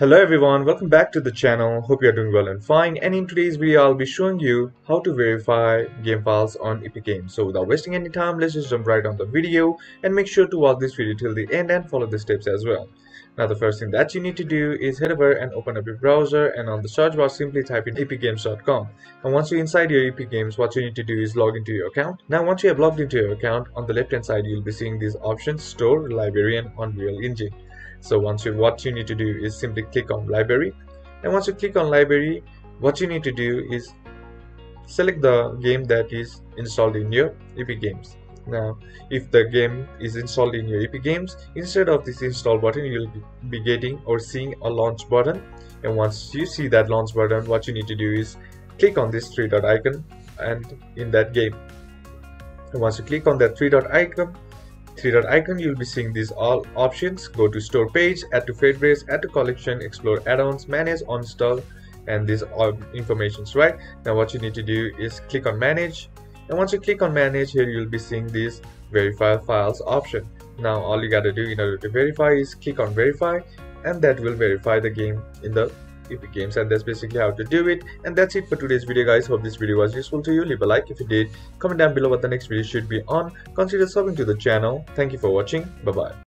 Hello everyone, welcome back to the channel. Hope you are doing well and fine. And in today's video, I'll be showing you how to verify game files on Epic Games. So without wasting any time, let's just jump right on the video and make sure to watch this video till the end and follow the steps as well. Now the first thing that you need to do is head over and open up your browser, and on the search bar simply type in epicgames.com. And once you're inside your Epic Games, what you need to do is log into your account. Now once you have logged into your account, on the left hand side you'll be seeing these options: Store, Library and Unreal Engine. So what you need to do is simply click on library, and once you click on library, what you need to do is select the game that is installed in your Epic Games. Now if the game is installed in your Epic Games, instead of this install button you'll be getting or seeing a launch button. And once you see that launch button, what you need to do is click on this three dot icon and in that game. And once you click on that three dot icon, you'll be seeing these all options: go to store page, add to favorites, add to collection, explore add-ons, manage, uninstall, and these all informations. Right now what you need to do is click on manage, and once you click on manage, here you'll be seeing this verify files option. Now all you gotta do in order to verify is click on verify, and that will verify the game in the Epic Games. And that's basically how to do it. And that's it for today's video, guys. Hope this video was useful to you. Leave a like if you did, comment down below what the next video should be on, consider subbing to the channel. Thank you for watching. Bye bye.